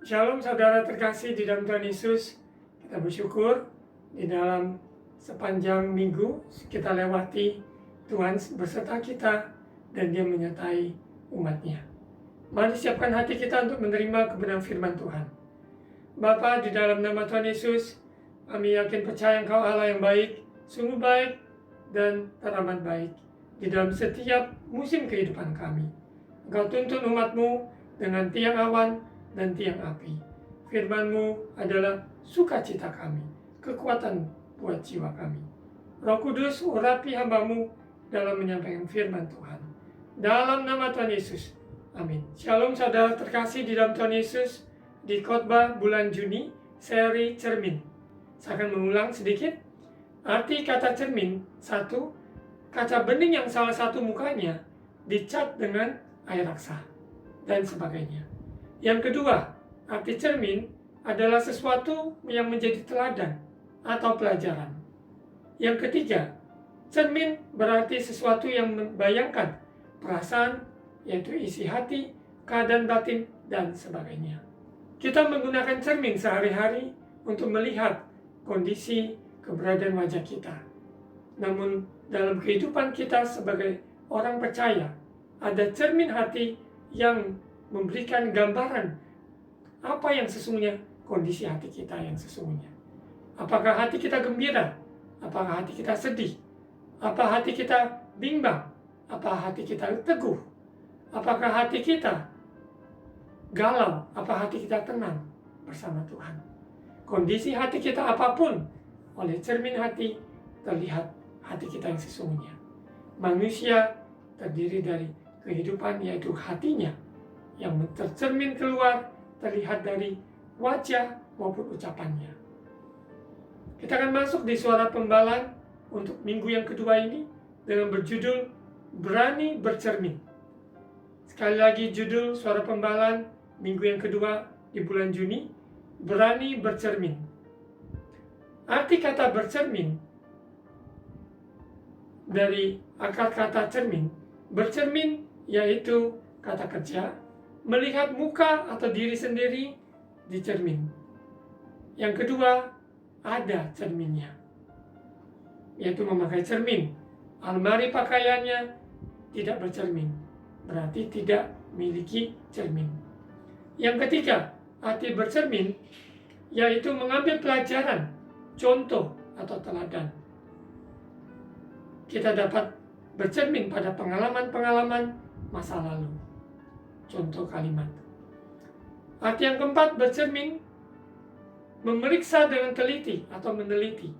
Shalom saudara terkasih di dalam Tuhan Yesus. Kita bersyukur di dalam sepanjang minggu kita lewati, Tuhan berserta kita dan Dia menyertai umatnya. Mari siapkan hati kita untuk menerima kebenaran firman Tuhan. Bapa, di dalam nama Tuhan Yesus, kami yakin percaya Engkau Allah yang baik, sungguh baik dan teramat baik di dalam setiap musim kehidupan kami. Engkau tuntun umat-Mu dengan tiang awan dan tiang api. Firman-Mu adalah sukacita kami, kekuatan buat jiwa kami. Roh Kudus, urapi hamba-Mu dalam menyampaikan firman Tuhan. Dalam nama Tuhan Yesus, amin. Shalom saudara terkasih di dalam Tuhan Yesus. Di khotbah bulan Juni, seri cermin. Saya akan mengulang sedikit. Arti kata cermin, satu, kaca bening yang salah satu mukanya dicat dengan air raksa, dan sebagainya. Yang kedua, arti cermin adalah sesuatu yang menjadi teladan atau pelajaran. Yang ketiga, cermin berarti sesuatu yang membayangkan perasaan, yaitu isi hati, keadaan batin, dan sebagainya. Kita menggunakan cermin sehari-hari untuk melihat kondisi keberadaan wajah kita. Namun, dalam kehidupan kita sebagai orang percaya, ada cermin hati yang memberikan gambaran apa yang sesungguhnya kondisi hati kita yang sesungguhnya. Apakah hati kita gembira? Apakah hati kita sedih? Apa hati kita bimbang? Apa hati kita teguh? Apakah hati kita galau? Apa hati kita tenang bersama Tuhan? Kondisi hati kita apapun, oleh cermin hati terlihat hati kita yang sesungguhnya. Manusia terdiri dari kehidupan, yaitu hatinya, yang tercermin keluar terlihat dari wajah maupun ucapannya. Kita akan masuk di suara pembalan untuk minggu yang kedua ini dengan berjudul Berani Bercermin. Sekali lagi judul suara pembalan minggu yang kedua di bulan Juni, Berani Bercermin. Arti kata bercermin dari akar kata cermin, bercermin yaitu kata kerja, melihat muka atau diri sendiri di cermin. Yang kedua, ada cerminnya, yaitu memakai cermin. Almari pakaiannya tidak bercermin, berarti tidak memiliki cermin. Yang ketiga, arti bercermin yaitu mengambil pelajaran, contoh atau teladan. Kita dapat bercermin pada pengalaman-pengalaman masa lalu. Contoh kalimat. Arti yang keempat, bercermin memeriksa dengan teliti atau meneliti.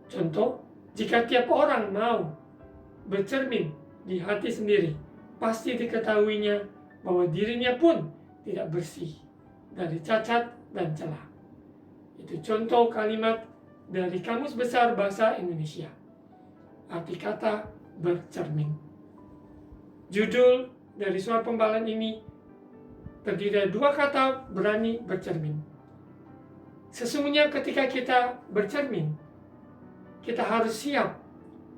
Contoh, jika tiap orang mau bercermin di hati sendiri, pasti diketahuinya bahwa dirinya pun tidak bersih dari cacat dan celah. Itu contoh kalimat dari Kamus Besar Bahasa Indonesia. Arti kata bercermin. Judul dari suara pembalan ini terdiri dari dua kata, berani bercermin. Sesungguhnya ketika kita bercermin, kita harus siap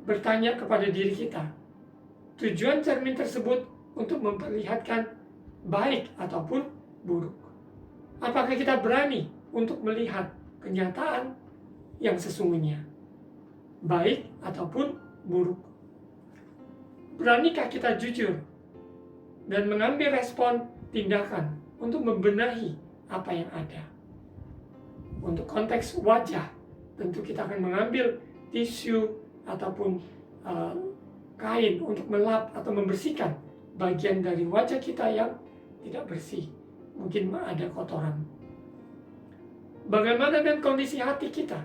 bertanya kepada diri kita. Tujuan cermin tersebut untuk memperlihatkan baik ataupun buruk. Apakah kita berani untuk melihat kenyataan yang sesungguhnya, baik ataupun buruk? Beranikah kita jujur dan mengambil respon tindakan untuk membenahi apa yang ada? Untuk konteks wajah, tentu kita akan mengambil tisu ataupun kain untuk melap atau membersihkan bagian dari wajah kita yang tidak bersih. Mungkin ada kotoran. Bagaimana dengan kondisi hati kita?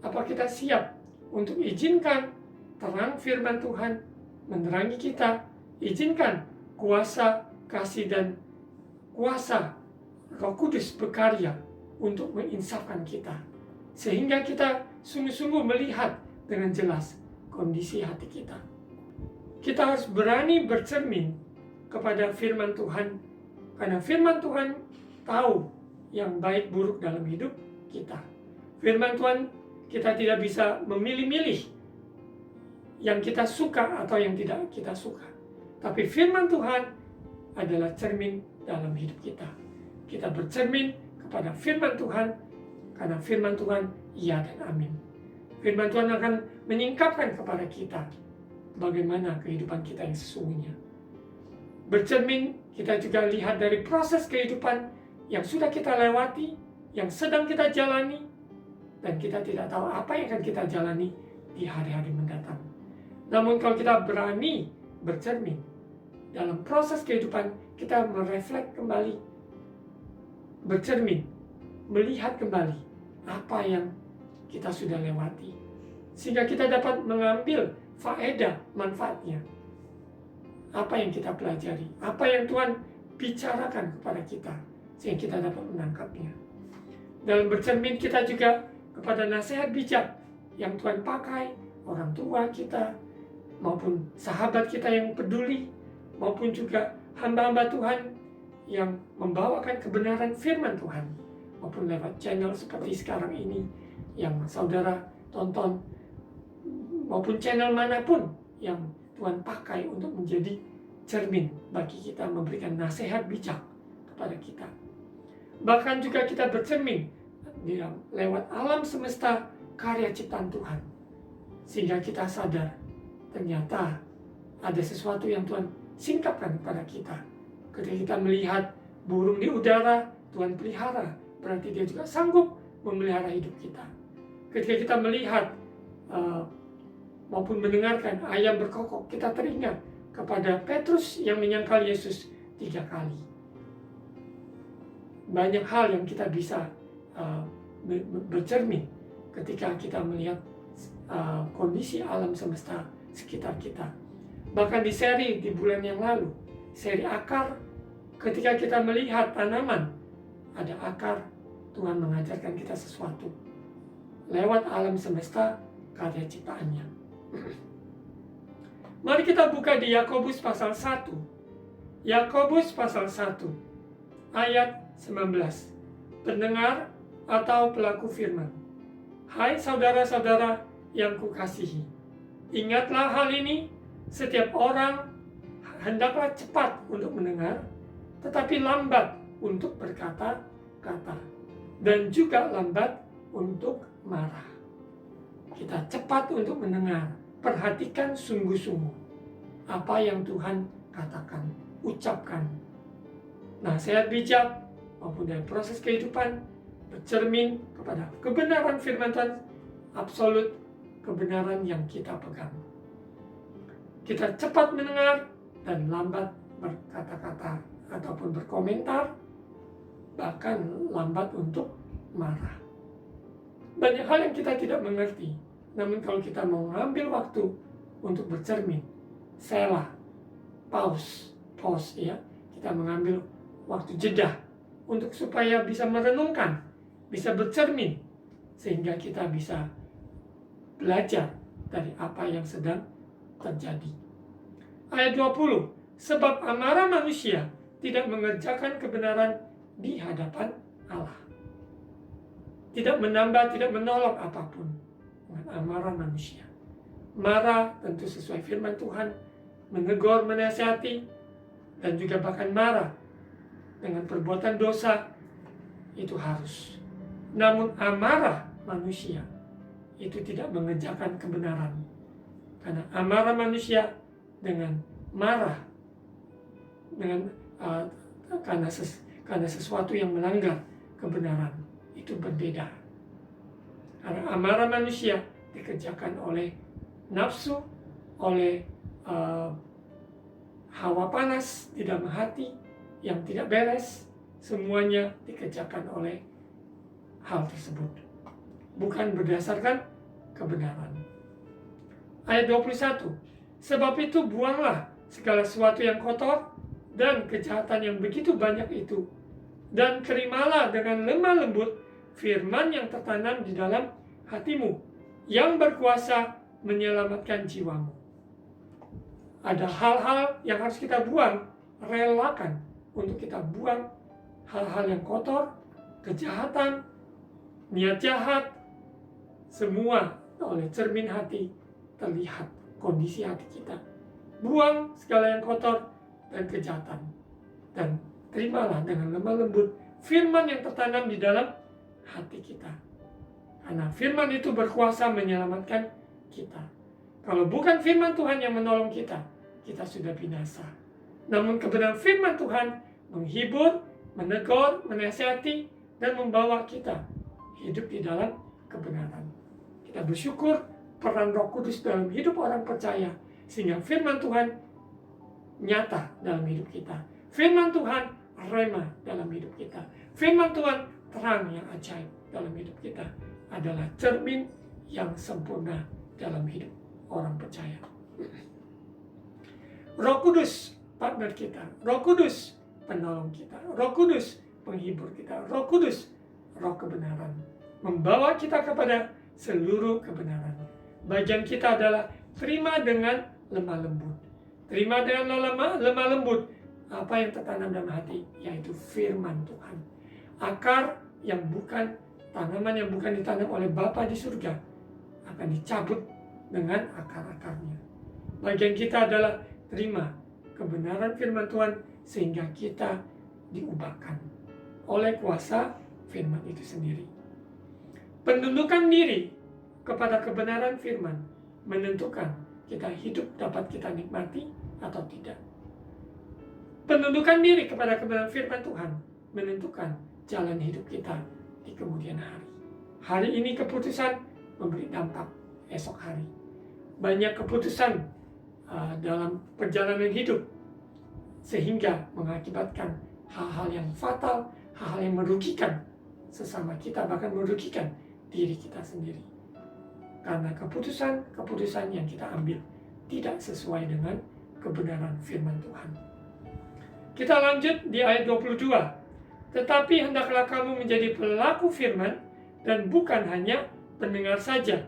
Apa kita siap untuk izinkan terang firman Tuhan menerangi kita? Izinkan kuasa kasih dan kuasa Roh Kudus berkarya untuk menginsafkan kita, sehingga kita sungguh-sungguh melihat dengan jelas kondisi hati kita. Kita harus berani bercermin kepada firman Tuhan, karena firman Tuhan tahu yang baik buruk dalam hidup kita. Firman Tuhan, kita tidak bisa memilih-milih yang kita suka atau yang tidak kita suka. Tapi firman Tuhan adalah cermin dalam hidup kita. kita bercermin kepada firman Tuhan, karena firman Tuhan iya dan amin. Firman Tuhan akan menyingkapkan kepada kita bagaimana kehidupan kita yang sesungguhnya. Bercermin, kita juga lihat dari proses kehidupan yang sudah kita lewati, yang sedang kita jalani, dan kita tidak tahu apa yang akan kita jalani di hari-hari mendatang. Namun kalau kita berani bercermin dalam proses kehidupan, kita merefleks kembali, bercermin, melihat kembali apa yang kita sudah lewati, sehingga kita dapat mengambil faedah, manfaatnya. Apa yang kita pelajari, apa yang Tuhan bicarakan kepada kita, sehingga kita dapat menangkapnya. Dalam bercermin kita juga kepada nasihat bijak yang Tuhan pakai, orang tua kita, maupun sahabat kita yang peduli, maupun juga hamba-hamba Tuhan yang membawakan kebenaran firman Tuhan, maupun lewat channel seperti sekarang ini yang saudara tonton, maupun channel manapun yang Tuhan pakai untuk menjadi cermin bagi kita, memberikan nasihat bijak kepada kita. Bahkan juga kita bercermin lewat alam semesta karya ciptaan Tuhan, sehingga kita sadar ternyata ada sesuatu yang Tuhan singkapkan kepada kita. Ketika kita melihat burung di udara, Tuhan pelihara, berarti Dia juga sanggup memelihara hidup kita. Ketika kita melihat maupun mendengarkan ayam berkokok, kita teringat kepada Petrus yang menyangkal Yesus 3 kali. Banyak hal yang kita bisa bercermin ketika kita melihat kondisi alam semesta sekitar kita. Bahkan di seri di bulan yang lalu, seri akar, ketika kita melihat tanaman, ada akar, Tuhan mengajarkan kita sesuatu lewat alam semesta karya ciptaannya. Mari kita buka di Yakobus pasal 1. Yakobus pasal 1 ayat 19. Pendengar atau pelaku firman, hai saudara-saudara yang kukasihi, ingatlah hal ini, setiap orang hendaklah cepat untuk mendengar, tetapi lambat untuk berkata-kata, dan juga lambat untuk marah. Kita cepat untuk mendengar, perhatikan sungguh-sungguh apa yang Tuhan katakan, ucapkan. Nasihat bijak maupun dalam proses kehidupan bercermin kepada kebenaran firman Tuhan, absolut kebenaran yang kita pegang. Kita cepat mendengar dan lambat berkata-kata ataupun berkomentar, bahkan lambat untuk marah. Banyak hal yang kita tidak mengerti, namun kalau kita mau mengambil waktu untuk bercermin, selah, pause ya, kita mengambil waktu jeda untuk supaya bisa merenungkan, bisa bercermin, sehingga kita bisa belajar dari apa yang sedang terjadi. Ayat 20, sebab amarah manusia tidak mengerjakan kebenaran di hadapan Allah. Tidak menambah, tidak menolong apapun dengan amarah manusia. Marah tentu sesuai firman Tuhan, menegur, menasihati, dan juga bahkan marah dengan perbuatan dosa, itu harus. Namun amarah manusia itu tidak mengerjakan kebenaran. Karena amarah manusia dengan marah, dengan karena sesuatu yang melanggar kebenaran, itu berbeda. Karena amarah manusia dikerjakan oleh nafsu, oleh hawa panas di dalam hati yang tidak beres, semuanya dikerjakan oleh hal tersebut, bukan berdasarkan kebenaran. Ayat 21, sebab itu buanglah segala sesuatu yang kotor dan kejahatan yang begitu banyak itu, dan terimalah dengan lemah lembut firman yang tertanam di dalam hatimu, yang berkuasa menyelamatkan jiwamu. Ada hal-hal yang harus kita buang, relakan untuk kita buang hal-hal yang kotor, kejahatan, niat jahat, semua oleh cermin hati terlihat kondisi hati kita. Buang segala yang kotor dan kejahatan, dan terimalah dengan lemah lembut firman yang tertanam di dalam hati kita. Karena firman itu berkuasa menyelamatkan kita. Kalau bukan firman Tuhan yang menolong kita, kita sudah binasa. Namun kebenaran firman Tuhan menghibur, menegur, menasihati, dan membawa kita hidup di dalam kebenaran. Kita bersyukur peran Roh Kudus dalam hidup orang percaya, sehingga firman Tuhan nyata dalam hidup kita. Firman Tuhan rema dalam hidup kita. Firman Tuhan terang yang ajaib dalam hidup kita, adalah cermin yang sempurna dalam hidup orang percaya. Roh Kudus partner kita, Roh Kudus penolong kita, Roh Kudus penghibur kita, Roh Kudus roh kebenaran, membawa kita kepada seluruh kebenaran. Bagian kita adalah terima dengan lemah lembut. Terima dengan lemah lembut apa yang tertanam dalam hati, yaitu firman Tuhan. Akar yang bukan, tanaman yang bukan ditanam oleh Bapa di surga akan dicabut dengan akar-akarnya. Bagian kita adalah terima kebenaran firman Tuhan sehingga kita diubahkan oleh kuasa firman itu sendiri. Pendudukan diri kepada kebenaran firman menentukan kita hidup dapat kita nikmati atau tidak. Pendudukan diri kepada kebenaran firman Tuhan menentukan jalan hidup kita di kemudian hari. Hari ini keputusan memberi dampak esok hari. Banyak keputusan dalam perjalanan hidup sehingga mengakibatkan hal-hal yang fatal, hal-hal yang merugikan sesama kita, bahkan merugikan diri kita sendiri. Karena keputusan yang kita ambil tidak sesuai dengan kebenaran firman Tuhan. Kita lanjut di ayat 22. Tetapi hendaklah kamu menjadi pelaku firman dan bukan hanya pendengar saja.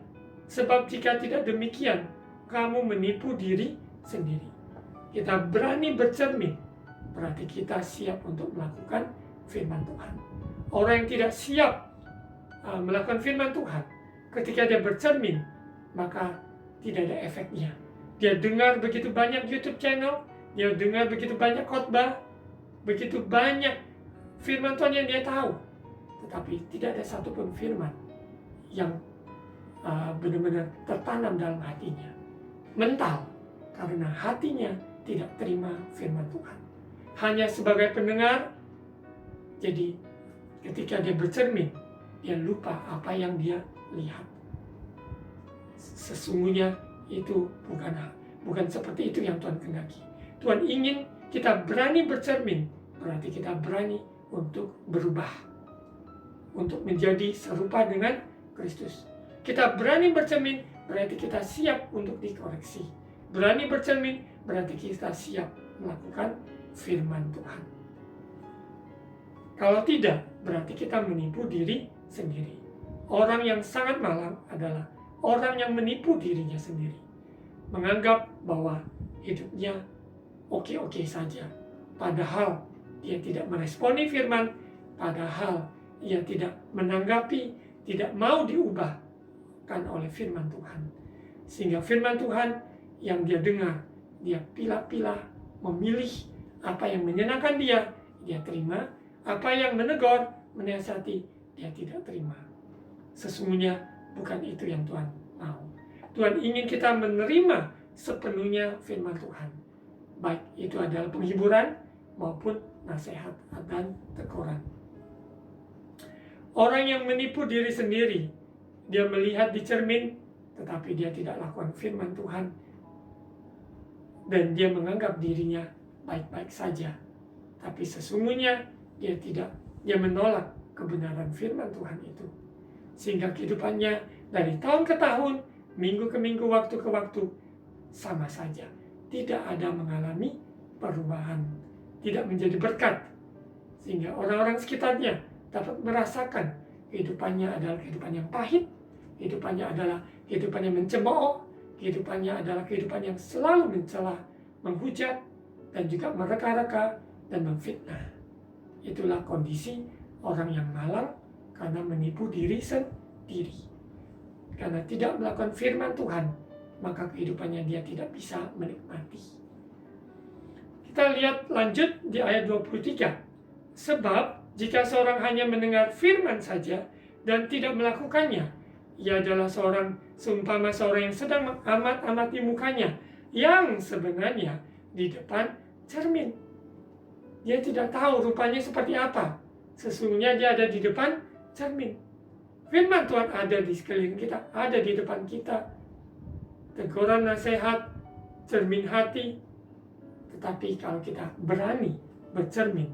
Sebab jika tidak demikian, kamu menipu diri sendiri. Kita berani bercermin, berarti kita siap untuk melakukan firman Tuhan. Orang yang tidak siap melakukan firman Tuhan, ketika dia bercermin, maka tidak ada efeknya. Dia dengar begitu banyak YouTube channel, dia dengar begitu banyak khotbah, begitu banyak firman Tuhan yang dia tahu, tetapi tidak ada satupun firman yang benar-benar tertanam dalam hatinya. Mental, karena hatinya tidak terima firman Tuhan. Hanya sebagai pendengar, jadi ketika dia bercermin, dia lupa apa yang dia lihat. Sesungguhnya itu bukan seperti itu yang Tuhan kehendaki. Tuhan ingin kita berani bercermin, berarti kita berani untuk berubah, untuk menjadi serupa dengan Kristus. Kita berani bercermin, berarti kita siap untuk dikoreksi. Berani bercermin, berarti kita siap melakukan firman Tuhan. Kalau tidak, berarti kita menipu diri sendiri. Orang yang sangat malang adalah orang yang menipu dirinya sendiri, menganggap bahwa hidupnya oke-oke saja, padahal dia tidak meresponi firman, padahal ia tidak menanggapi, tidak mau diubahkan oleh firman Tuhan. Sehingga firman Tuhan yang dia dengar, dia pilah-pilah, memilih apa yang menyenangkan dia terima, apa yang menegur, menasihati, dia tidak terima. Sesungguhnya bukan itu yang Tuhan mau. Tuhan ingin kita menerima sepenuhnya firman Tuhan, baik itu adalah penghiburan maupun nasihat dan teguran. Orang yang menipu diri sendiri, dia melihat di cermin, tetapi dia tidak lakukan firman Tuhan, dan dia menganggap dirinya baik-baik saja. Tapi sesungguhnya dia menolak kebenaran firman Tuhan itu. Sehingga kehidupannya dari tahun ke tahun, minggu ke minggu, waktu ke waktu, sama saja. Tidak ada mengalami perubahan, tidak menjadi berkat. Sehingga orang-orang sekitarnya dapat merasakan kehidupannya adalah kehidupan yang pahit, kehidupannya adalah kehidupan yang mencemooh, kehidupannya adalah kehidupan yang selalu mencela, menghujat, dan juga mereka-reka dan memfitnah. Itulah kondisi orang yang malang karena menipu diri sendiri. Karena tidak melakukan firman Tuhan, maka kehidupannya dia tidak bisa menikmati. Kita lihat lanjut di ayat 23. Sebab Jika seorang hanya mendengar firman saja dan tidak melakukannya, ia adalah seumpama seorang yang sedang mengamat-amati mukanya yang sebenarnya di depan cermin. Dia tidak tahu rupanya seperti apa. Sesungguhnya dia ada di depan cermin. Firman Tuhan ada di sekeliling kita, ada di depan kita. Teguran nasihat, cermin hati. Tetapi kalau kita berani bercermin,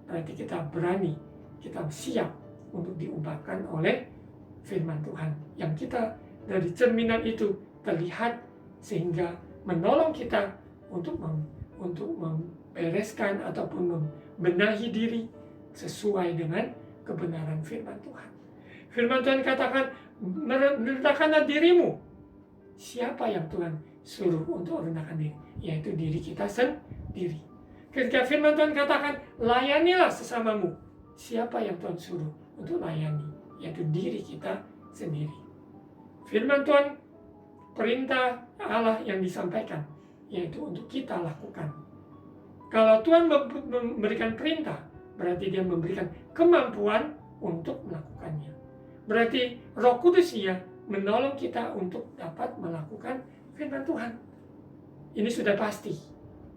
berarti kita berani, kita siap untuk diubahkan oleh firman Tuhan. Yang kita dari cerminan itu terlihat sehingga menolong kita untuk membereskan ataupun membenahi diri sesuai dengan kebenaran firman Tuhan. Firman Tuhan katakan, rendahkanlah dirimu. Siapa yang Tuhan suruh untuk rendahkan diri? Yaitu diri kita sendiri. Ketika firman Tuhan katakan, layanilah sesamamu. Siapa yang Tuhan suruh untuk layani? Yaitu diri kita sendiri. Firman Tuhan, perintah Allah yang disampaikan, yaitu untuk kita lakukan. Kalau Tuhan memberikan perintah, berarti dia memberikan kemampuan untuk melakukannya. Berarti Roh Kudus-Nya menolong kita untuk dapat melakukan firman Tuhan. Ini sudah pasti.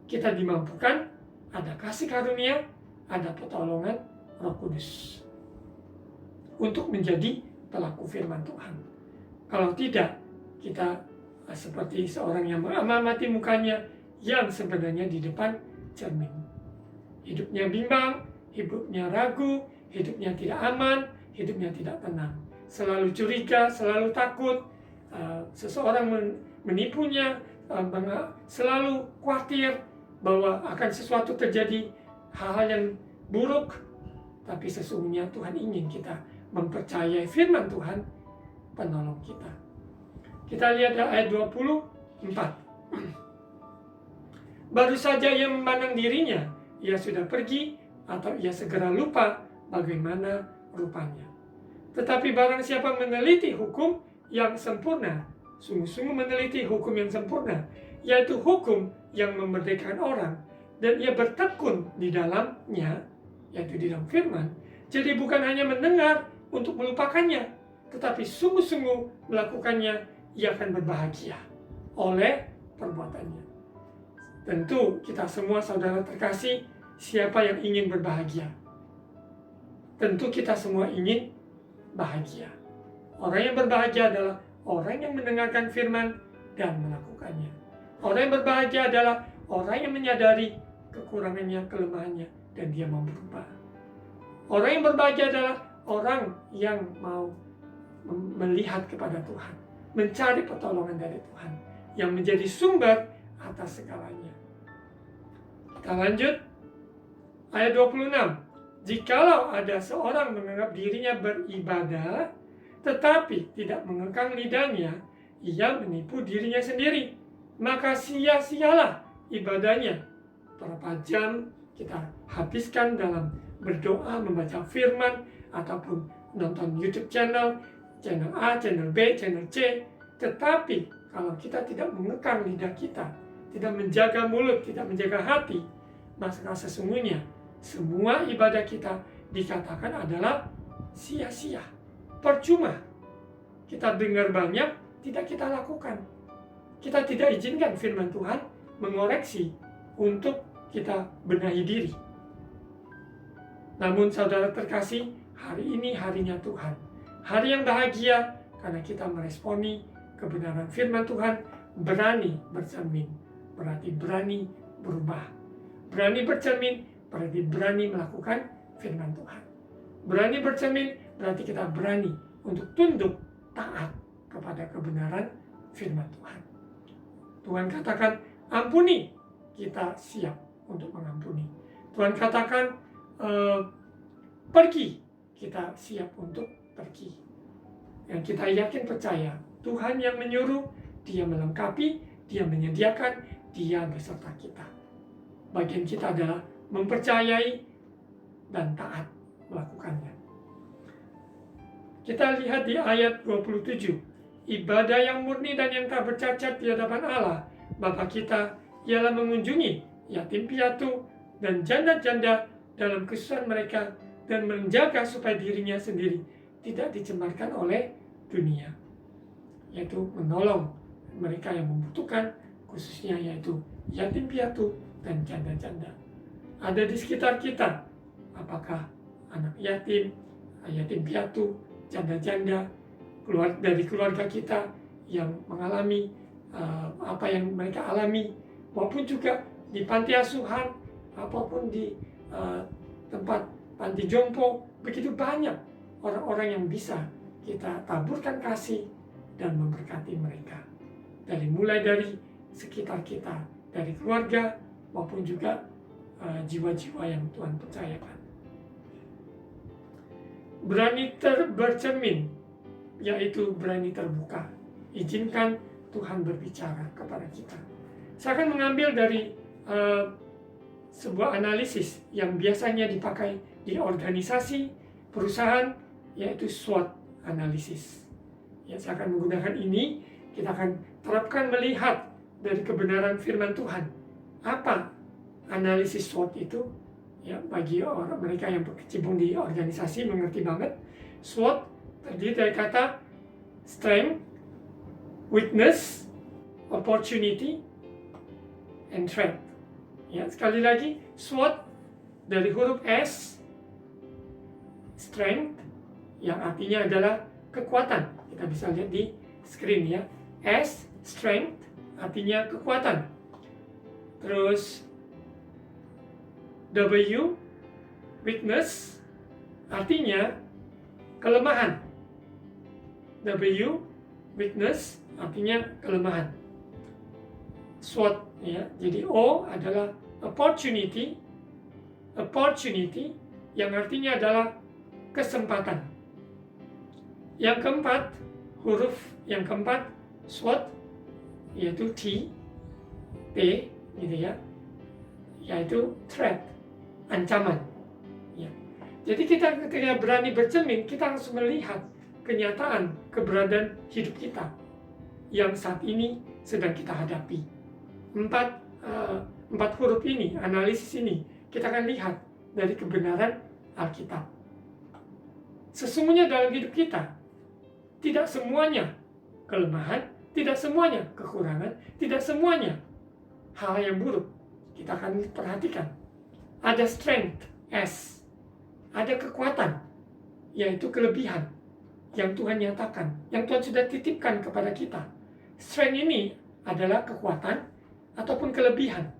Kita dimampukan, ada kasih karunia, ada pertolongan Roh Kudus untuk menjadi pelaku firman Tuhan. Kalau tidak, kita seperti seorang yang mengamati mukanya yang sebenarnya di depan cermin. Hidupnya bimbang, hidupnya ragu, hidupnya tidak aman, hidupnya tidak tenang. Selalu curiga, selalu takut, seseorang menipunya, selalu khawatir bahwa akan sesuatu terjadi, hal-hal yang buruk. Tapi sesungguhnya Tuhan ingin kita mempercayai firman Tuhan, penolong kita. Kita lihat ayat 24. Baru saja ia memandang dirinya, ia sudah pergi atau ia segera lupa bagaimana rupanya. Tetapi barang siapa meneliti hukum yang sempurna, sungguh-sungguh meneliti hukum yang sempurna, yaitu hukum yang memerdekakan orang, dan ia bertekun di dalamnya, yaitu di dalam firman. Jadi bukan hanya mendengar untuk melupakannya, tetapi sungguh-sungguh melakukannya, ia akan berbahagia oleh perbuatannya. Tentu kita semua saudara terkasih, siapa yang ingin berbahagia? Tentu kita semua ingin bahagia. Orang yang berbahagia adalah orang yang mendengarkan firman dan melakukannya. Orang yang berbahagia adalah orang yang menyadari kekurangannya, kelemahannya, dan dia mau berubah. Orang yang berbahagia adalah orang yang mau melihat kepada Tuhan, mencari pertolongan dari Tuhan, yang menjadi sumber atas segalanya. Kita lanjut. Ayat 26. Jikalau ada seorang menganggap dirinya beribadah, tetapi tidak mengekang lidahnya, ia menipu dirinya sendiri. Maka sia-sialah ibadahnya. Berapa jam kita habiskan dalam berdoa, membaca firman, ataupun nonton YouTube channel A, channel B, channel C. Tetapi kalau kita tidak mengekang lidah kita, tidak menjaga mulut, tidak menjaga hati, maka sesungguhnya semua ibadah kita dikatakan adalah sia-sia, percuma. Kita dengar banyak, tidak kita lakukan. Kita tidak izinkan firman Tuhan mengoreksi untuk kita benahi diri. Namun saudara terkasih, hari ini harinya Tuhan. Hari yang bahagia karena kita meresponi kebenaran firman Tuhan, berani bercermin, berarti berani berubah. Berani bercermin berarti berani melakukan firman Tuhan. Berani bercermin berarti kita berani untuk tunduk taat kepada kebenaran firman Tuhan. Tuhan katakan ampuni, kita siap untuk mengampuni. Tuhan katakan pergi, kita siap untuk pergi. Yang kita yakin percaya, Tuhan yang menyuruh, Dia melengkapi, Dia menyediakan, Dia beserta kita. Bagian kita adalah mempercayai dan taat melakukannya. Kita lihat di ayat 27. Ibadah yang murni dan yang tak bercacat di hadapan Allah Bapa kita ialah mengunjungi yatim piatu dan janda-janda dalam kesusahan mereka dan menjaga supaya dirinya sendiri tidak dicemarkan oleh dunia, yaitu menolong mereka yang membutuhkan, khususnya yaitu yatim piatu dan janda-janda. Ada di sekitar kita, apakah anak yatim, yatim piatu, janda-janda, dari keluarga kita yang mengalami apa yang mereka alami, maupun juga di panti asuhan, apapun di tempat panti jompo, begitu banyak orang-orang yang bisa kita taburkan kasih dan memberkati mereka. Mulai dari sekitar kita, dari keluarga maupun juga jiwa-jiwa yang Tuhan percayakan. Berani bercermin, yaitu berani terbuka. Izinkan Tuhan berbicara kepada kita. Saya akan mengambil dari sebuah analisis yang biasanya dipakai di organisasi, perusahaan, yaitu SWOT analisis. Ya, saya akan menggunakan ini, kita akan terapkan melihat dari kebenaran firman Tuhan. Apa analisis SWOT itu? Ya, bagi orang mereka yang berkecimpung di organisasi mengerti banget. SWOT terdiri dari kata strength, weakness, opportunity, and threat. Ya, sekali lagi, SWOT dari huruf S, strength, yang artinya adalah kekuatan. Kita bisa lihat di screen ya. S, strength, artinya kekuatan. Terus W, weakness, artinya kelemahan. W, weakness, artinya kelemahan. SWOT ya. Jadi O adalah opportunity, yang artinya adalah kesempatan. Yang keempat, huruf yang keempat SWOT, yaitu T, gitu ya, yaitu threat, ancaman. Ya. Jadi kita ketika berani bercermin, kita harus melihat kenyataan keberadaan hidup kita yang saat ini sedang kita hadapi. Empat huruf ini, analisis ini, kita akan lihat dari kebenaran Alkitab. Sesungguhnya dalam hidup kita, tidak semuanya kelemahan, tidak semuanya kekurangan, tidak semuanya hal yang buruk. Kita akan perhatikan. Ada strength, S. Ada kekuatan, yaitu kelebihan yang Tuhan nyatakan, yang Tuhan sudah titipkan kepada kita. Strength ini adalah kekuatan ataupun kelebihan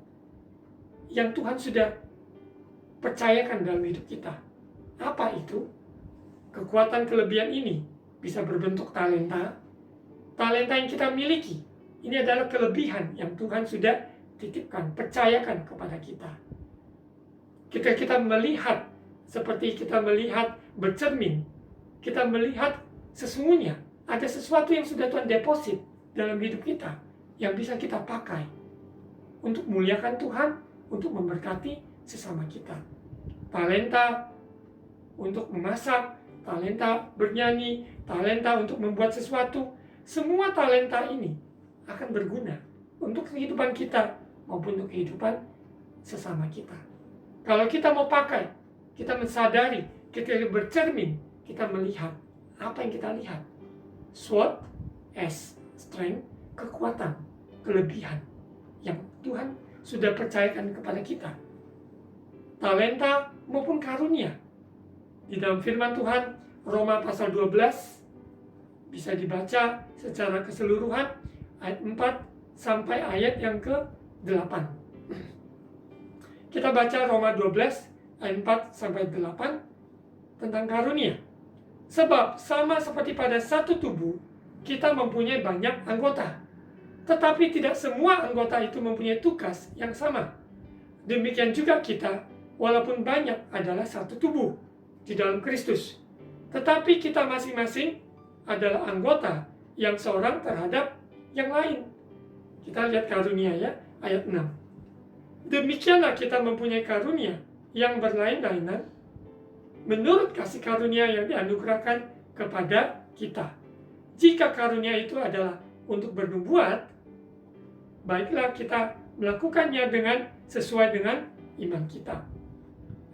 yang Tuhan sudah percayakan dalam hidup kita. Apa itu? Kekuatan kelebihan ini bisa berbentuk talenta yang kita miliki. Ini adalah kelebihan yang Tuhan sudah titipkan, percayakan kepada kita. Ketika kita melihat, seperti kita melihat bercermin, kita melihat sesungguhnya ada sesuatu yang sudah Tuhan deposit dalam hidup kita, yang bisa kita pakai untuk muliakan Tuhan, untuk memberkati sesama kita. Talenta untuk memasak, talenta bernyanyi, talenta untuk membuat sesuatu. Semua talenta ini akan berguna untuk kehidupan kita maupun untuk kehidupan sesama kita. Kalau kita mau pakai, kita mensadari, kita bercermin, kita melihat apa yang kita lihat. SWOT, S, strength, kekuatan, kelebihan yang Tuhan sudah percayakan kepada kita. Talenta maupun karunia. Di dalam firman Tuhan, Roma pasal 12, bisa dibaca secara keseluruhan, ayat 4 sampai ayat yang ke-8. Kita baca Roma 12, ayat 4 sampai 8, tentang karunia. Sebab sama seperti pada satu tubuh, kita mempunyai banyak anggota. Tetapi tidak semua anggota itu mempunyai tugas yang sama. Demikian juga kita, walaupun banyak, adalah satu tubuh di dalam Kristus. Tetapi kita masing-masing adalah anggota yang seorang terhadap yang lain. Kita lihat karunia ya, ayat 6. Demikianlah kita mempunyai karunia yang berlain-lainan menurut kasih karunia yang dianugerahkan kepada kita. Jika karunia itu adalah untuk bernubuat, baiklah kita melakukannya sesuai dengan iman kita.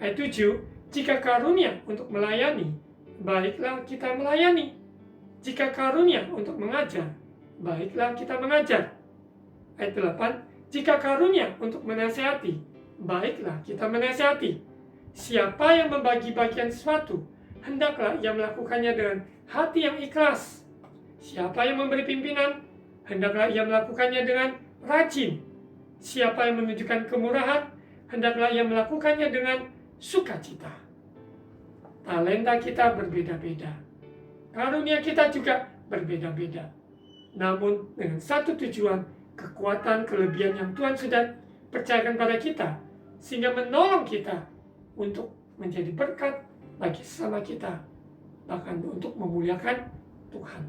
Ayat 7, Jika karunia untuk melayani, baiklah kita melayani. Jika karunia untuk mengajar, baiklah kita mengajar. Ayat 8, jika karunia untuk menasihati, baiklah kita menasihati. Siapa yang membagi bagian sesuatu, hendaklah ia melakukannya dengan hati yang ikhlas. Siapa yang memberi pimpinan, hendaklah ia melakukannya dengan rajin. Siapa yang menunjukkan kemurahan, hendaklah ia melakukannya dengan sukacita. Talenta kita berbeda-beda. Karunia kita juga berbeda-beda. Namun dengan satu tujuan, kekuatan kelebihan yang Tuhan sudah percayakan pada kita, sehingga menolong kita untuk menjadi berkat bagi sesama kita, bahkan untuk memuliakan Tuhan.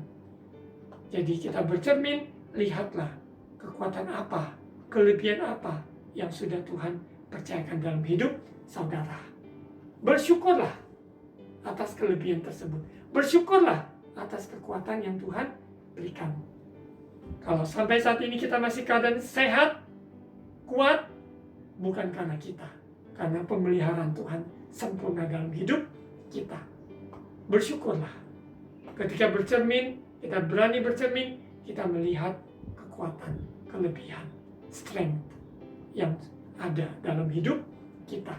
Jadi kita bercermin, lihatlah kekuatan apa, kelebihan apa yang sudah Tuhan percayakan dalam hidup saudara. Bersyukurlah atas kelebihan tersebut. Bersyukurlah atas kekuatan yang Tuhan berikan. Kalau sampai saat ini kita masih keadaan sehat, kuat, bukan karena kita, karena pemeliharaan Tuhan sempurna dalam hidup kita. Bersyukurlah. Ketika bercermin, kita berani bercermin, kita melihat kekuatan, kelebihan, strength yang ada dalam hidup kita.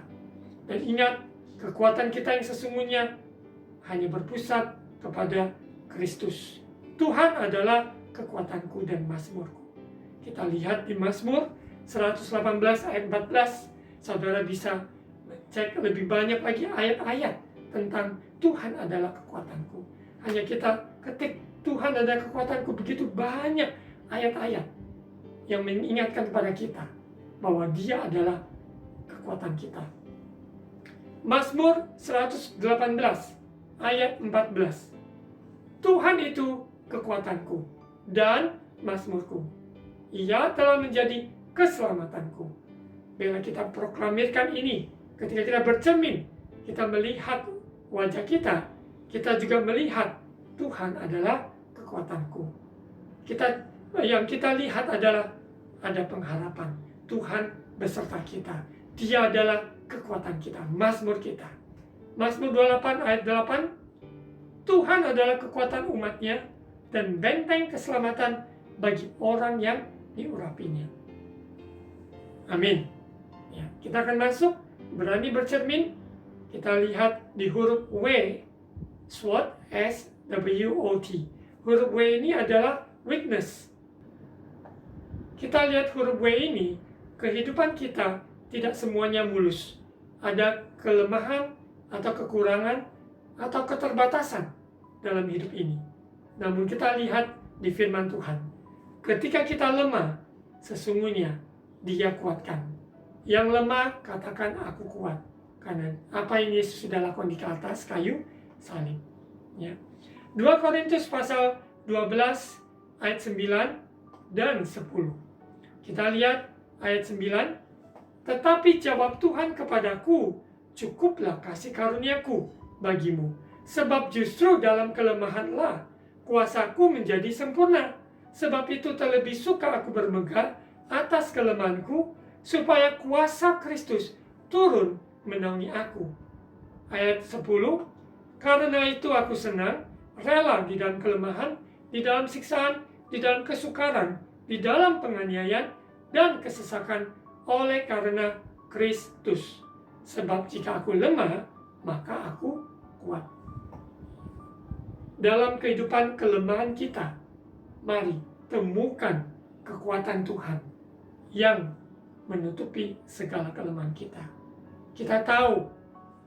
Dan ingat, kekuatan kita yang sesungguhnya hanya berpusat kepada Kristus. Tuhan adalah kekuatanku dan mazmurku. Kita lihat di Mazmur 118 ayat 14, saudara bisa cek lebih banyak lagi ayat-ayat tentang Tuhan adalah kekuatanku. Hanya kita ketik Tuhan adalah kekuatanku, begitu banyak ayat-ayat yang mengingatkan kepada kita bahwa Dia adalah kekuatan kita. Mazmur 118 ayat 14. Tuhan itu kekuatanku dan mazmurku. Ia telah menjadi keselamatanku. Bila kita proklamirkan ini, ketika kita bercermin, kita melihat wajah kita, kita juga melihat Tuhan adalah kekuatanku. Yang kita lihat adalah ada pengharapan. Tuhan beserta kita. Dia adalah kekuatan kita, mazmur kita. Mazmur 28 ayat 8, Tuhan adalah kekuatan umatnya dan benteng keselamatan bagi orang yang diurapinya. Amin. Ya, kita akan masuk, berani bercermin. Kita lihat di huruf W, SWOT, S-W-O-T. Huruf W ini adalah weakness. Kita lihat huruf W ini, kehidupan kita tidak semuanya mulus. Ada kelemahan atau kekurangan atau keterbatasan dalam hidup ini. Namun kita lihat di firman Tuhan, ketika kita lemah, sesungguhnya Dia kuatkan. Yang lemah, katakan aku kuat. Karena apa yang Yesus sudah lakukan di atas kayu salib. Ya. 2 Korintus pasal 12 ayat 9 dan 10. Kita lihat ayat 9. Tetapi jawab Tuhan kepadaku, cukuplah kasih karuniaku bagimu. Sebab justru dalam kelemahanlah kuasaku menjadi sempurna. Sebab itu terlebih suka aku bermegah atas kelemahanku, supaya kuasa Kristus turun menaungi aku. Ayat 10. Karena itu aku senang, rela di dalam kelemahan, di dalam siksaan, di dalam kesukaran, di dalam penganiayaan dan kesesakan oleh karena Kristus. Sebab jika aku lemah, maka aku kuat. Dalam kehidupan kelemahan kita, mari temukan kekuatan Tuhan yang menutupi segala kelemahan kita. Kita tahu,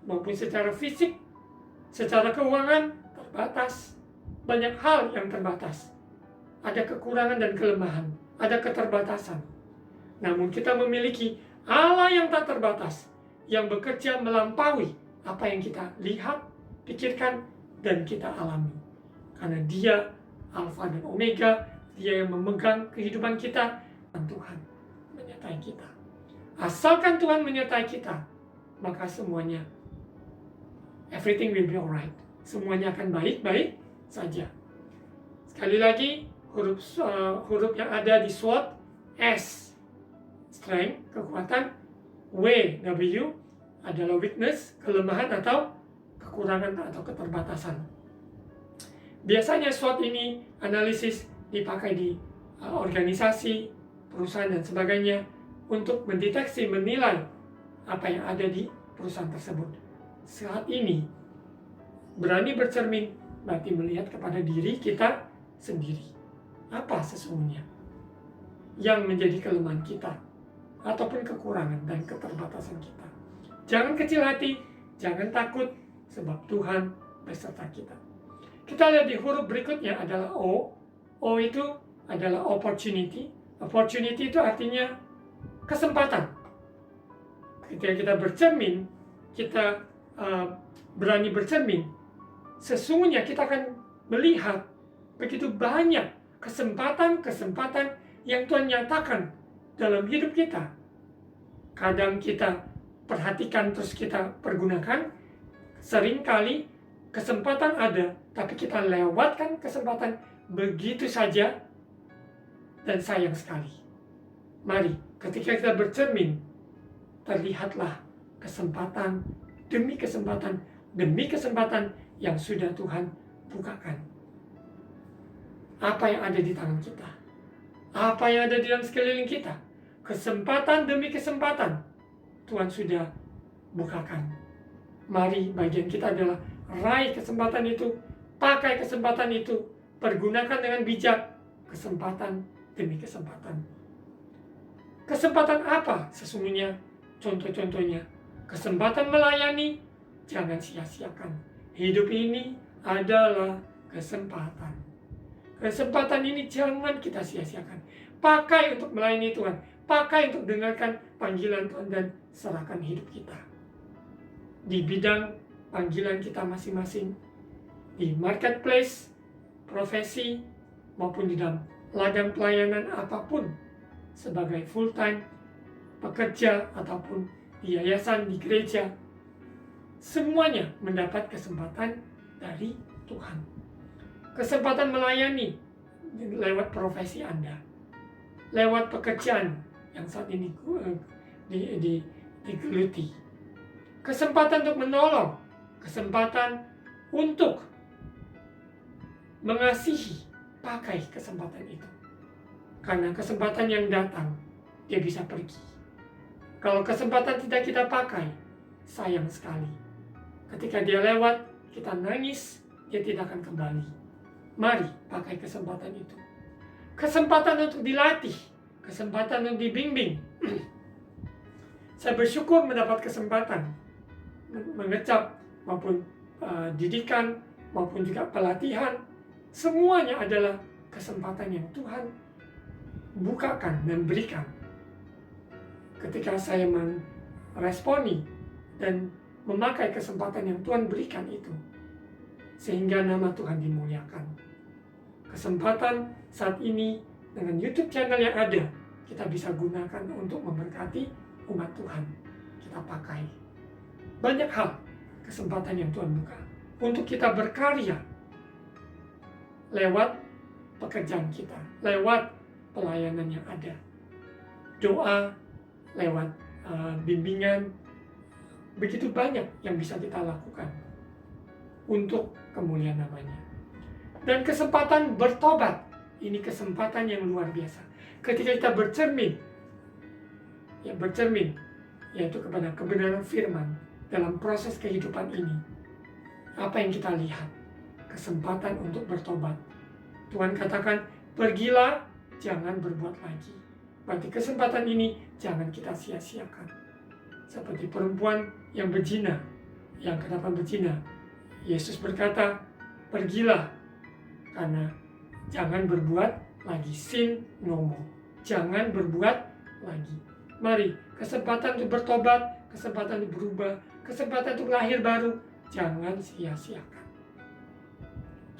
maupun secara fisik, secara keuangan, terbatas. Banyak hal yang terbatas. Ada kekurangan dan kelemahan, ada keterbatasan. Namun kita memiliki Allah yang tak terbatas, yang bekerja melampaui apa yang kita lihat, pikirkan, dan kita alami. Karena Dia Alfa dan Omega, Dia yang memegang kehidupan kita, dan Tuhan menyertai kita. Asalkan Tuhan menyertai kita, maka semuanya, everything will be alright. Semuanya akan baik-baik saja. Sekali lagi, huruf yang ada di SWOT, S, strength, kekuatan, W, W, adalah weakness, kelemahan atau kekurangan atau keterbatasan. Biasanya SWOT ini analisis dipakai di organisasi, perusahaan dan sebagainya untuk mendeteksi, menilai apa yang ada di perusahaan tersebut. Saat ini berani bercermin berarti melihat kepada diri kita sendiri. Apa sesungguhnya yang menjadi kelemahan kita ataupun kekurangan dan keterbatasan kita. Jangan kecil hati, jangan takut, sebab Tuhan beserta kita. Kita lihat di huruf berikutnya adalah O. O itu adalah opportunity. Opportunity itu artinya kesempatan. Ketika kita bercermin, kita berani bercermin, sesungguhnya kita akan melihat begitu banyak kesempatan-kesempatan yang Tuhan nyatakan dalam hidup kita. Kadang kita perhatikan terus kita pergunakan, seringkali kesempatan ada, tapi kita lewatkan kesempatan begitu saja, dan sayang sekali. Mari, ketika kita bercermin, terlihatlah kesempatan demi kesempatan demi kesempatan yang sudah Tuhan bukakan. Apa yang ada di tangan kita? Apa yang ada di dalam sekeliling kita? Kesempatan demi kesempatan Tuhan sudah bukakan. Mari, bagian kita adalah raih kesempatan itu, pakai kesempatan itu, pergunakan dengan bijak kesempatan demi kesempatan. Kesempatan apa sesungguhnya? Contoh-contohnya, kesempatan melayani, jangan sia-siakan. Hidup ini adalah kesempatan. Kesempatan ini jangan kita sia-siakan. Pakai untuk melayani Tuhan. Pakai untuk dengarkan panggilan Tuhan dan serahkan hidup kita. Di bidang panggilan kita masing-masing. Di marketplace, profesi, maupun di dalam ladang pelayanan apapun. Sebagai full-time, pekerja, ataupun di yayasan, di gereja. Semuanya mendapat kesempatan dari Tuhan. Kesempatan melayani lewat profesi Anda, lewat pekerjaan yang saat ini digeluti. Kesempatan untuk menolong, kesempatan untuk mengasihi, pakai kesempatan itu. Karena kesempatan yang datang, dia bisa pergi. Kalau kesempatan tidak kita pakai, sayang sekali. Ketika dia lewat, kita nangis, dia tidak akan kembali. Mari pakai kesempatan itu. Kesempatan untuk dilatih, kesempatan untuk dibimbing. Saya bersyukur mendapat kesempatan mengecap maupun didikan maupun juga pelatihan. Semuanya adalah kesempatan yang Tuhan bukakan dan berikan. Ketika saya meresponi dan memakai kesempatan yang Tuhan berikan itu, sehingga nama Tuhan dimuliakan. Kesempatan saat ini dengan YouTube channel yang ada, kita bisa gunakan untuk memberkati umat Tuhan. Kita pakai banyak hal, kesempatan yang Tuhan buka untuk kita berkarya lewat pekerjaan kita, lewat pelayanan yang ada, doa, lewat bimbingan. Begitu banyak yang bisa kita lakukan untuk kemuliaan namanya. Dan kesempatan bertobat, ini kesempatan yang luar biasa. Ketika kita bercermin, yaitu kepada kebenaran firman dalam proses kehidupan ini. Apa yang kita lihat? Kesempatan untuk bertobat. Tuhan katakan, pergilah, jangan berbuat lagi. Berarti kesempatan ini jangan kita sia-siakan. Seperti perempuan yang berzina, yang kenapa berzina? Yesus berkata, pergilah, karena jangan berbuat lagi, sin no more. Jangan berbuat lagi. Mari, kesempatan untuk bertobat, kesempatan untuk berubah, kesempatan untuk lahir baru, jangan sia-siakan.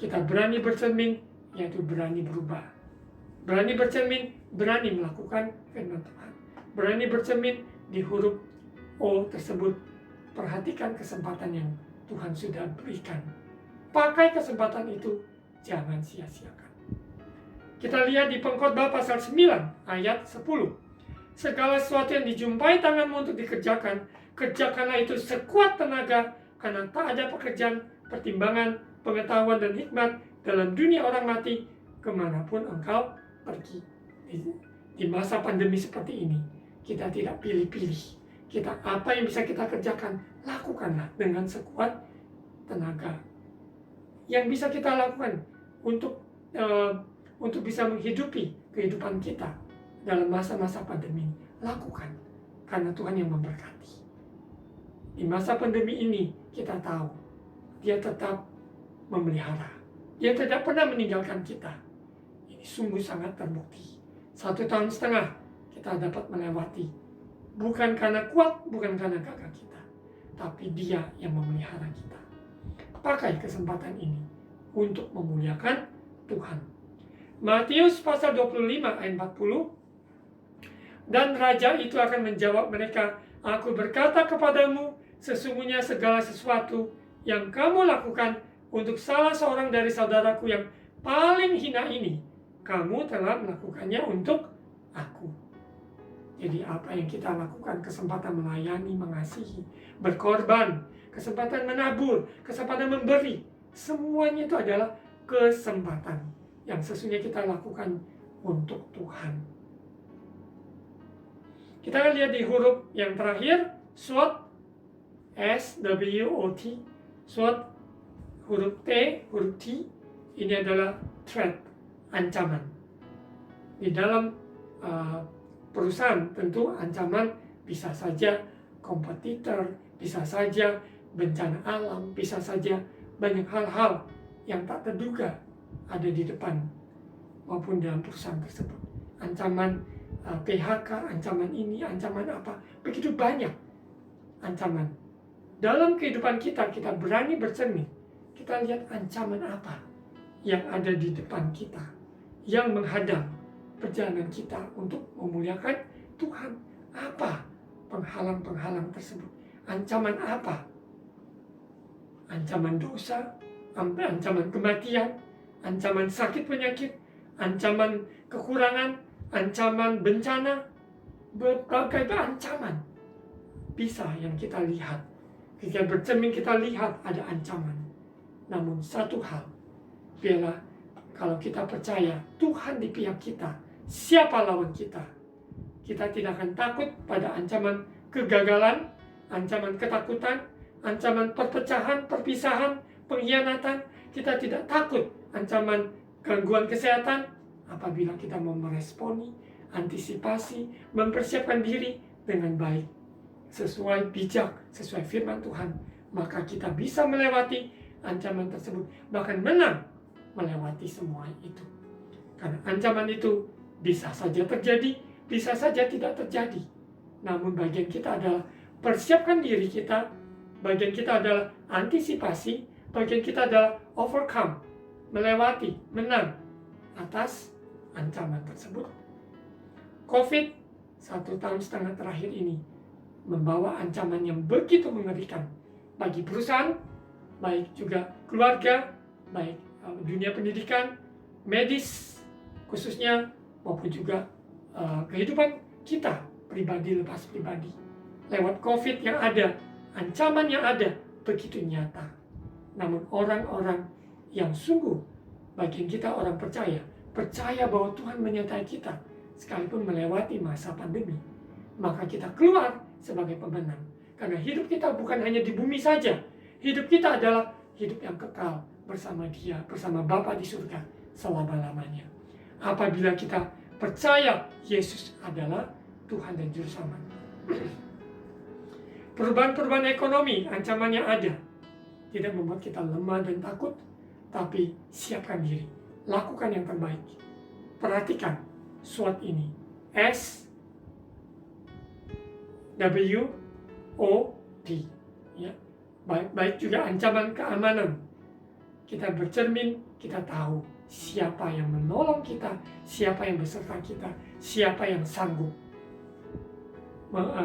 Kita berani bercermin, yaitu berani berubah. Berani bercermin, berani melakukan firman Tuhan. Berani bercermin di huruf O tersebut. Perhatikan kesempatan yang Tuhan sudah berikan. Pakai kesempatan itu, jangan sia-siakan. Kita lihat di Pengkhotbah pasal 9 ayat 10. Segala sesuatu yang dijumpai tanganmu untuk dikerjakan, Kerjakanlah itu sekuat tenaga, karena tak ada pekerjaan, pertimbangan, pengetahuan, dan hikmat dalam dunia orang mati kemanapun engkau pergi. Di masa pandemi seperti ini, kita tidak pilih-pilih. Apa yang bisa kita kerjakan, lakukanlah dengan sekuat tenaga. Yang bisa kita lakukan untuk bisa menghidupi kehidupan kita dalam masa-masa pandemi ini, lakukan, karena Tuhan yang memberkati. Di masa pandemi ini kita tahu Dia tetap memelihara. Dia tidak pernah meninggalkan kita. Ini sungguh sangat terbukti. 1,5 tahun kita dapat melewati. Bukan karena kuat, bukan karena gagah kita, tapi Dia yang memelihara kita. Pakai kesempatan ini untuk memuliakan Tuhan. Matius pasal 25 ayat 40. Dan raja itu akan menjawab mereka, Aku berkata kepadamu, sesungguhnya segala sesuatu yang kamu lakukan untuk salah seorang dari saudaraku yang paling hina ini, kamu telah melakukannya untuk aku. Jadi apa yang kita lakukan, kesempatan melayani, mengasihi, berkorban, kesempatan menabur, kesempatan memberi, semuanya itu adalah kesempatan yang sesungguhnya kita lakukan untuk Tuhan. Kita akan lihat di huruf yang terakhir, SWOT, SWOT, SWOT, huruf T, huruf T, ini adalah threat, ancaman. Di dalam perusahaan tentu ancaman bisa saja kompetitor, bisa saja bencana alam, bisa saja banyak hal-hal yang tak terduga ada di depan maupun dalam perusahaan tersebut. Ancaman PHK, ancaman ini, ancaman apa, begitu banyak ancaman. Dalam kehidupan kita berani bercermin, kita lihat ancaman apa yang ada di depan kita, yang menghadang perjalanan kita untuk memuliakan Tuhan. Apa penghalang-penghalang tersebut? Ancaman apa? Ancaman dosa, ancaman kematian, ancaman sakit penyakit, ancaman kekurangan, ancaman bencana, berbagai ancaman bisa yang kita lihat. Ketika bercermin kita lihat ada ancaman. Namun satu hal, biarlah kalau kita percaya Tuhan di pihak kita, siapa lawan kita? Kita tidak akan takut pada ancaman kegagalan, ancaman ketakutan, ancaman perpecahan, perpisahan, pengkhianatan. Kita tidak takut ancaman gangguan kesehatan apabila kita mau meresponi, antisipasi, mempersiapkan diri dengan baik, sesuai bijak, sesuai firman Tuhan, maka kita bisa melewati ancaman tersebut, bahkan menang melewati semua itu. Karena ancaman itu bisa saja terjadi, bisa saja tidak terjadi. Namun bagian kita adalah persiapkan diri kita, bagian kita adalah antisipasi, bagian kita adalah overcome, melewati, menang atas ancaman tersebut. COVID 1,5 tahun terakhir ini membawa ancaman yang begitu mengerikan bagi perusahaan, baik juga keluarga, baik dunia pendidikan, medis khususnya, maupun juga kehidupan kita pribadi lepas pribadi. Lewat COVID yang ada, ancaman yang ada begitu nyata. Namun orang-orang yang sungguh, bagian kita orang percaya bahwa Tuhan menyertai kita sekalipun melewati masa pandemi, maka kita keluar sebagai pemenang. Karena hidup kita bukan hanya di bumi saja. Hidup kita adalah hidup yang kekal bersama Dia, bersama Bapa di surga selama-lamanya. Apabila kita percaya Yesus adalah Tuhan dan Juru Selamat. Perubahan-perubahan ekonomi, ancaman yang ada, tidak membuat kita lemah dan takut, tapi siapkan diri. Lakukan yang terbaik. Perhatikan SWOT ini. SWOT. Ya. Baik juga ancaman keamanan. Kita bercermin, kita tahu siapa yang menolong kita, siapa yang beserta kita, siapa yang sanggup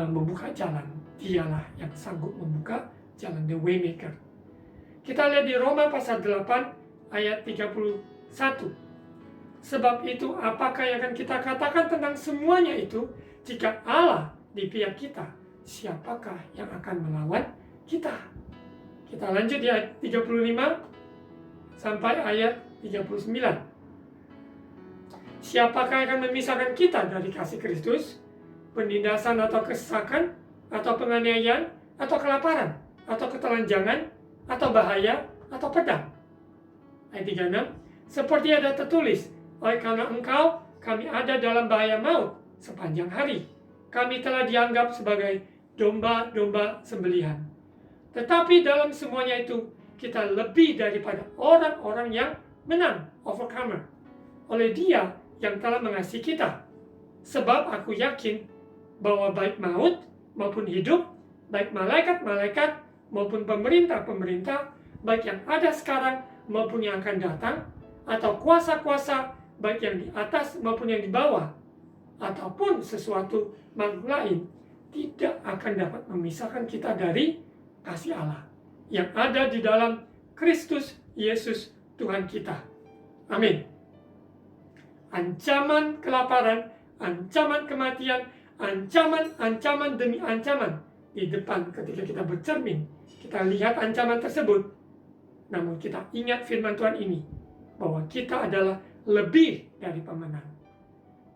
membuka jalan. Dialah yang sanggup membuka jalan, the waymaker. Kita lihat di Roma pasal 8 ayat 31. Sebab itu apakah yang akan kita katakan tentang semuanya itu? Jika Allah di pihak kita, siapakah yang akan melawan kita? Kita lanjut di ayat 35 sampai ayat 39. Siapakah yang akan memisahkan kita dari kasih Kristus? Penindasan atau kesesakan, atau penganiayaan, atau kelaparan, atau ketelanjangan, atau bahaya, atau pedang. Ayat 36. Seperti ada tertulis, oleh karena engkau, kami ada dalam bahaya maut sepanjang hari. Kami telah dianggap sebagai domba-domba sembelihan. Tetapi dalam semuanya itu, kita lebih daripada orang-orang yang menang, overcomer, oleh Dia yang telah mengasihi kita. Sebab aku yakin bahwa baik maut maupun hidup, baik malaikat-malaikat maupun pemerintah-pemerintah, baik yang ada sekarang maupun yang akan datang, atau kuasa-kuasa, baik yang di atas maupun yang di bawah, ataupun sesuatu makhluk lain, tidak akan dapat memisahkan kita dari kasih Allah yang ada di dalam Kristus Yesus Tuhan kita. Amin. Ancaman kelaparan, ancaman kematian, ancaman demi ancaman di depan ketika kita bercermin. Kita lihat ancaman tersebut, namun kita ingat firman Tuhan ini, bahwa kita adalah lebih dari pemenang.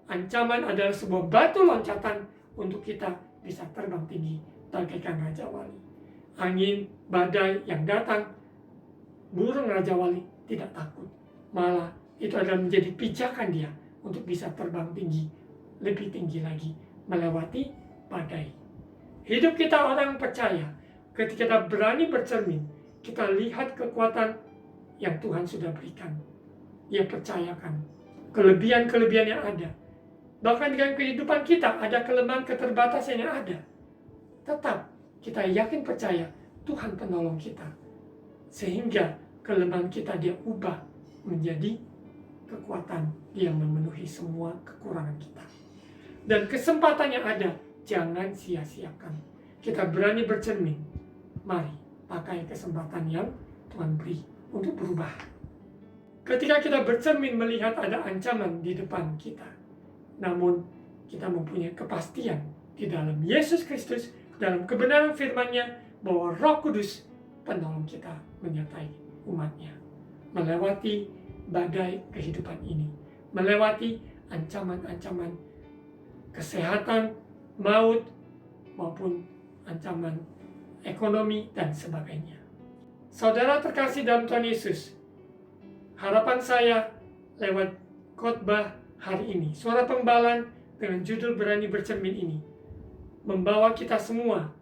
Ancaman adalah sebuah batu loncatan untuk kita bisa terbang tinggi bagaikan Raja Wali. Angin, badai yang datang, burung Raja Wali tidak takut. Malah itu adalah menjadi pijakan dia untuk bisa terbang tinggi, lebih tinggi lagi, melewati badai. Hidup kita orang percaya, ketika kita berani bercermin, kita lihat kekuatan yang Tuhan sudah berikan. Ia percayakan kelebihan-kelebihan yang ada. Bahkan dengan kehidupan kita ada kelemahan keterbatasan yang ada. Tetap kita yakin percaya Tuhan penolong kita. Sehingga kelemahan kita dia ubah menjadi kekuatan yang memenuhi semua kekurangan kita. Dan kesempatan yang ada jangan sia-siakan. Kita berani bercermin. Mari pakai kesempatan yang Tuhan beri untuk berubah. Ketika kita bercermin melihat ada ancaman di depan kita, namun kita mempunyai kepastian di dalam Yesus Kristus, dalam kebenaran firman-Nya, bahwa Roh Kudus penolong kita menyertai umat-Nya, melewati badai kehidupan ini, melewati ancaman-ancaman kesehatan, maut, maupun ancaman ekonomi dan sebagainya. Saudara terkasih dalam Tuhan Yesus, harapan saya lewat khotbah hari ini, Suara Pengbalan dengan judul Berani Bercermin ini, membawa kita semua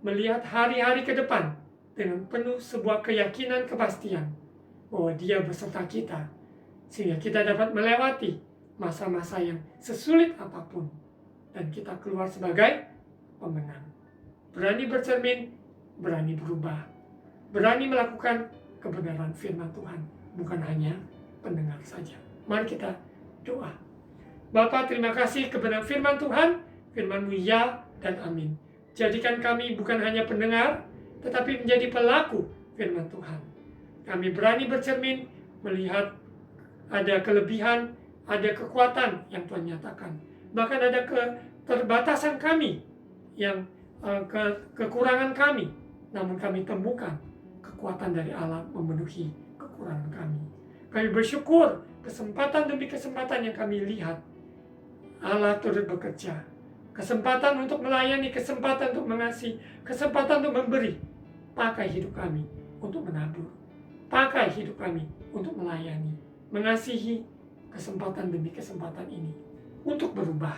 melihat hari-hari ke depan dengan penuh sebuah keyakinan kepastian bahwa Dia beserta kita, sehingga kita dapat melewati masa-masa yang sesulit apapun dan kita keluar sebagai pemenang. Berani bercermin, berani berubah, berani melakukan kebenaran firman Tuhan, bukan hanya pendengar saja. Mari kita doa. Bapa, terima kasih kebenaran firman Tuhan, firman-Mu ya dan amin. Jadikan kami bukan hanya pendengar, tetapi menjadi pelaku firman Tuhan. Kami berani bercermin, melihat ada kelebihan, ada kekuatan yang Tuhan nyatakan. Bahkan ada keterbatasan kami, yang kekurangan kami, namun kami temukan kekuatan dari Allah memenuhi kekurangan kami. Kami bersyukur kesempatan demi kesempatan yang kami lihat Allah turut bekerja. Kesempatan untuk melayani, kesempatan untuk mengasihi, kesempatan untuk memberi. Pakai hidup kami untuk menabur. Pakai hidup kami untuk melayani, mengasihi kesempatan demi kesempatan ini untuk berubah.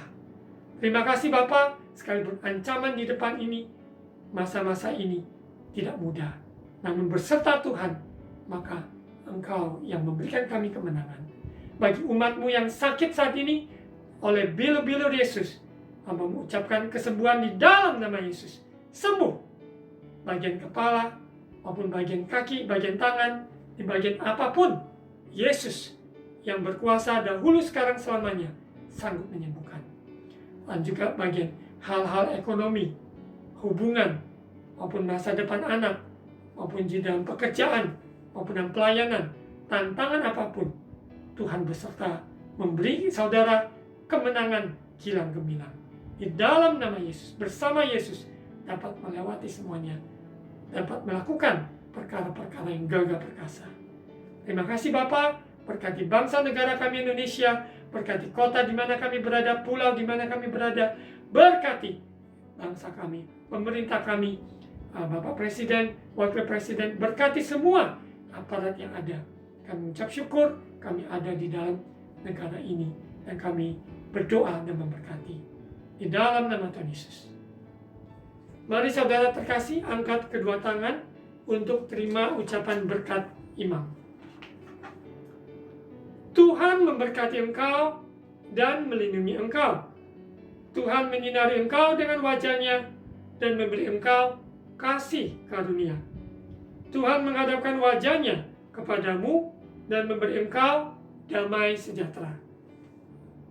Terima kasih Bapa, sekalipun ancaman di depan ini, masa-masa ini tidak mudah. Namun berserta Tuhan, maka Engkau yang memberikan kami kemenangan. Bagi umat-Mu yang sakit saat ini, oleh bilur-bilur Yesus, hamba mengucapkan kesembuhan di dalam nama Yesus. Sembuh. Bagian kepala, maupun bagian kaki, bagian tangan, di bagian apapun, Yesus yang berkuasa dahulu sekarang selamanya, sanggup menyembuhkan. Dan juga bagian hal-hal ekonomi, hubungan, maupun masa depan anak, maupun di dalam pekerjaan, maupun dalam pelayanan, tantangan apapun, Tuhan beserta memberi saudara kemenangan gilang gemilang. Di dalam nama Yesus, bersama Yesus, dapat melewati semuanya, dapat melakukan perkara-perkara yang gagah perkasa. Terima kasih Bapa, berkati bangsa negara kami Indonesia, berkati kota di mana kami berada, pulau di mana kami berada, berkati bangsa kami, pemerintah kami, Bapak Presiden, Wakil Presiden, berkati semua aparat yang ada. Kami mengucap syukur, kami ada di dalam negara ini, dan kami berdoa dan memberkati. Di dalam nama Tuhan Yesus. Mari saudara terkasih, angkat kedua tangan untuk terima ucapan berkat imam. Tuhan memberkati engkau dan melindungi engkau. Tuhan menyinari engkau dengan wajah-Nya dan memberi engkau kasih karunia. Tuhan menghadapkan wajah-Nya kepadamu dan memberi engkau damai sejahtera.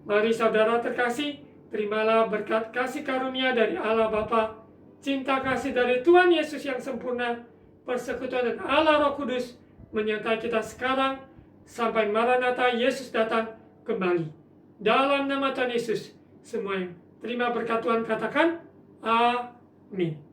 Mari saudara terkasih, terimalah berkat kasih karunia dari Allah Bapa, cinta kasih dari Tuhan Yesus yang sempurna, persekutuan dan Allah Roh Kudus menyertai kita sekarang sampai Maranatha Yesus datang kembali. Dalam nama Tuhan Yesus, semua yang terima berkat Tuhan katakan amin.